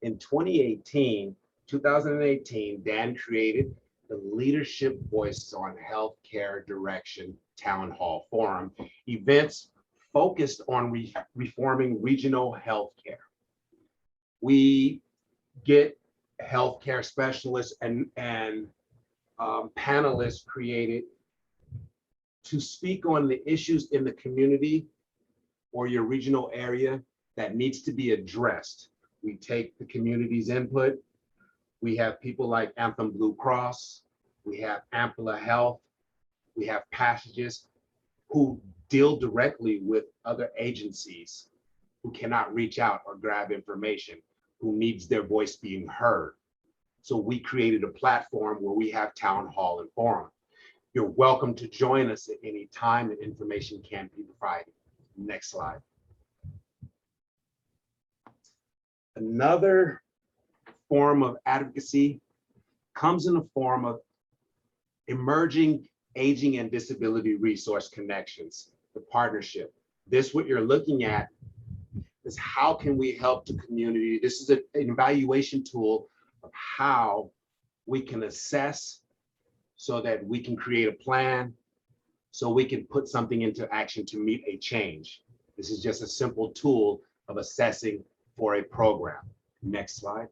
In 2018, DAN created the Leadership Voices on Healthcare Direction Town Hall Forum, events focused on reforming regional healthcare. We get healthcare specialists and panelists created to speak on the issues in the community or your regional area that needs to be addressed. We take the community's input. We have people like Anthem Blue Cross, we have Ampla Health, we have Passages who deal directly with other agencies who cannot reach out or grab information, who needs their voice being heard. So we created a platform where we have town hall and forum. You're welcome to join us at any time and information can be provided. Next slide. Another form of advocacy comes in the form of emerging aging and disability resource connections, the partnership. This, what you're looking at, is how can we help the community? This is an evaluation tool of how we can assess so that we can create a plan, so we can put something into action to meet a change. This is just a simple tool of assessing for a program. Next slide.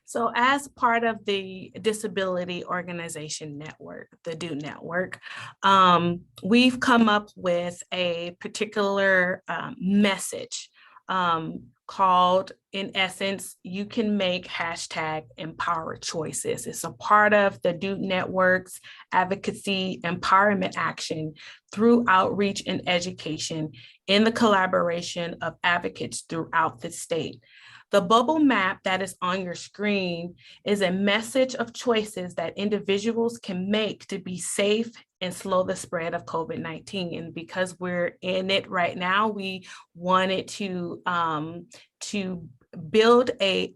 So as part of the Disability Organization Network, the DO Network, we've come up with a particular message called, in essence, you can make #empower choices. It's a part of the DO Network's advocacy empowerment action through outreach and education in the collaboration of advocates throughout the state. The bubble map that is on your screen is a message of choices that individuals can make to be safe and slow the spread of COVID-19. And because we're in it right now, we wanted to build a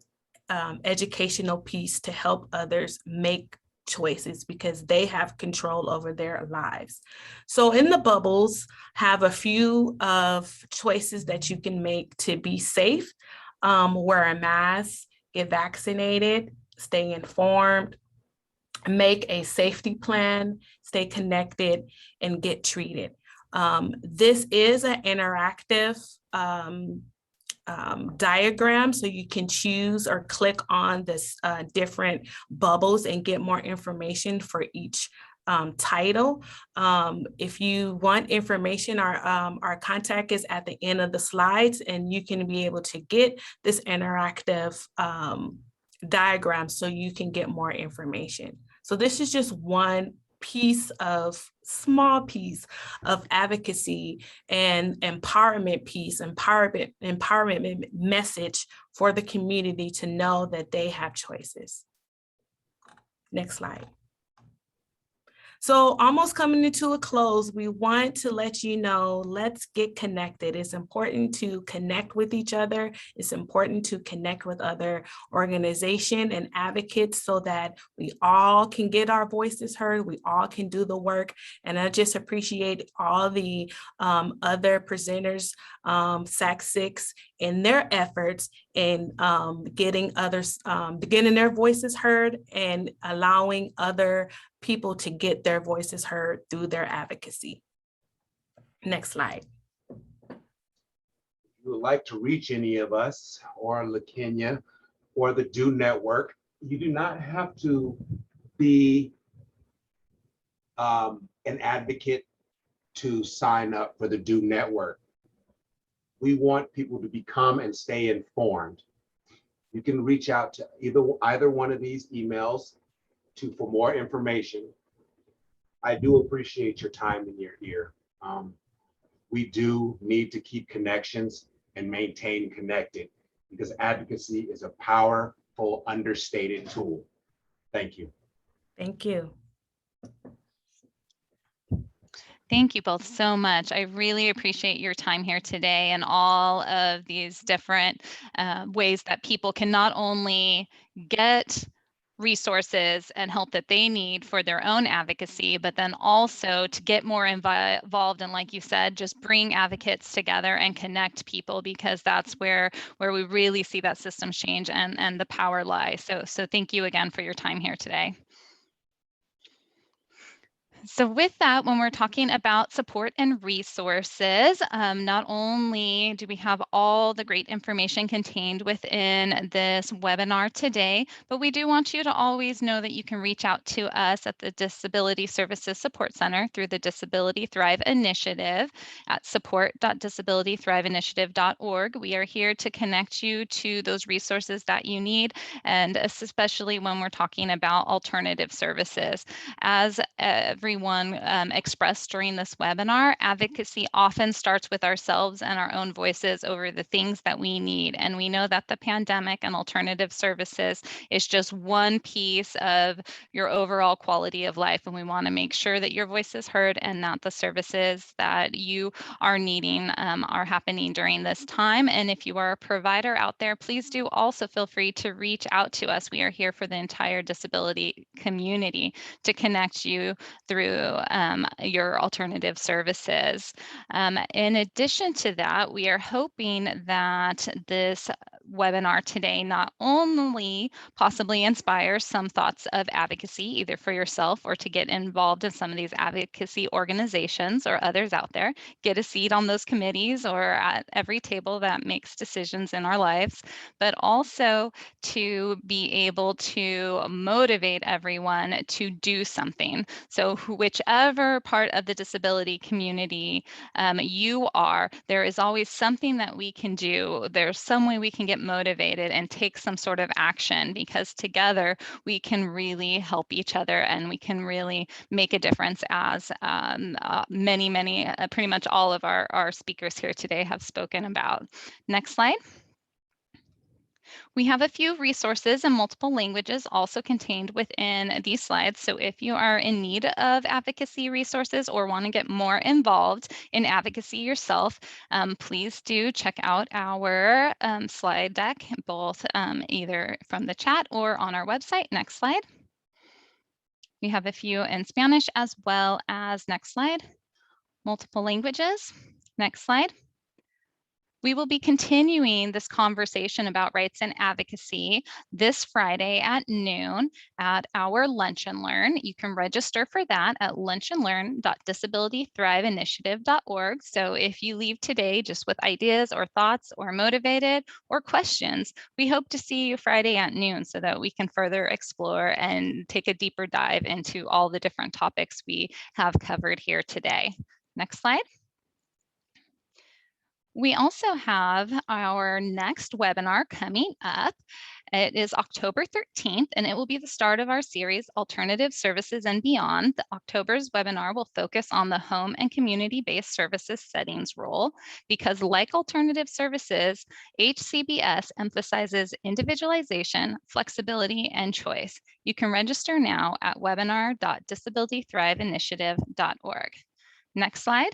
educational piece to help others make choices because they have control over their lives. So in the bubbles have a few of choices that you can make to be safe. Wear a mask, get vaccinated, stay informed, make a safety plan, stay connected, and get treated. This is an interactive diagram, so you can choose or click on this different bubbles and get more information for each title. If you want information, our contact is at the end of the slides, and you can be able to get this interactive diagram so you can get more information. So this is just one small piece of advocacy and empowerment message for the community to know that they have choices. Next slide. So almost coming into a close, we want to let you know, let's get connected. It's important to connect with each other. It's important to connect with other organizations and advocates so that we all can get our voices heard. We all can do the work. And I just appreciate all the other presenters, SAC 6, in their efforts in getting others, getting their voices heard and allowing other people to get their voices heard through their advocacy. Next slide.
If you would like to reach any of us or LaKenya or the DO Network, you do not have to be an advocate to sign up for the DO Network. We want people to become and stay informed. You can reach out to either one of these emails for more information. I do appreciate your time and your ear. We do need to keep connections and maintain connected because advocacy is a powerful, understated tool. Thank you.
Thank you.
Thank you both so much. I really appreciate your time here today and all of these different ways that people can not only get resources and help that they need for their own advocacy, but then also to get more involved and, like you said, just bring advocates together and connect people, because that's where we really see that system change and the power lie. So thank you again for your time here today. So with that, when we're talking about support and resources, not only do we have all the great information contained within this webinar today, but we do want you to always know that you can reach out to us at the Disability Services Support Center through the Disability Thrive Initiative at support.disabilitythriveinitiative.org. We are here to connect you to those resources that you need, and especially when we're talking about alternative services. As everyone expressed during this webinar, advocacy often starts with ourselves and our own voices over the things that we need. And we know that the pandemic and alternative services is just one piece of your overall quality of life. And we want to make sure that your voice is heard and that the services that you are needing are happening during this time. And if you are a provider out there, please do also feel free to reach out to us. We are here for the entire disability community to connect you through your alternative services. In addition to that, we are hoping that this webinar today not only possibly inspires some thoughts of advocacy, either for yourself or to get involved in some of these advocacy organizations or others out there, get a seat on those committees or at every table that makes decisions in our lives, but also to be able to motivate everyone to do something. So whichever part of the disability community you are, there is always something that we can do. There's some way we can get motivated and take some sort of action, because together we can really help each other and we can really make a difference, as pretty much all of our speakers here today have spoken about. Next slide. We have a few resources in multiple languages also contained within these slides. So if you are in need of advocacy resources or want to get more involved in advocacy yourself, please do check out our slide deck, both either from the chat or on our website. Next slide. We have a few in Spanish as well as, next slide, multiple languages. Next slide. We will be continuing this conversation about rights and advocacy this Friday at noon at our Lunch and Learn. You can register for that at lunchandlearn.disabilitythriveinitiative.org. So if you leave today just with ideas or thoughts or motivated or questions, we hope to see you Friday at noon so that we can further explore and take a deeper dive into all the different topics we have covered here today. Next slide. We also have our next webinar coming up It is October 13th, and it will be the start of our series, Alternative Services and Beyond. The October's webinar will focus on the home and community-based services settings role, because like alternative services, HCBS emphasizes individualization, flexibility, and choice. You can register now at webinar.disabilitythriveinitiative.org. Next slide.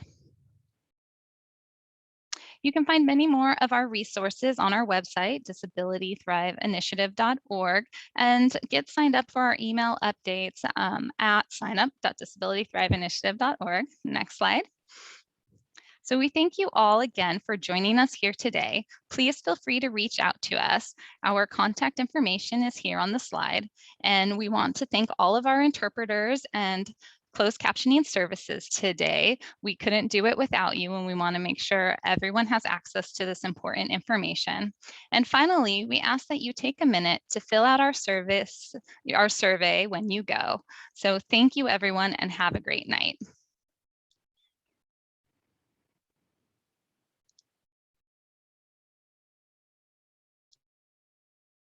You can find many more of our resources on our website, disabilitythriveinitiative.org, and get signed up for our email updates at signup.disabilitythriveinitiative.org. Next slide. So we thank you all again for joining us here today. Please feel free to reach out to us. Our contact information is here on the slide, and we want to thank all of our interpreters and closed captioning services today. We couldn't do it without you, and we want to make sure everyone has access to this important information. And finally, we ask that you take a minute to fill out our survey when you go. So thank you, everyone, and have a great night.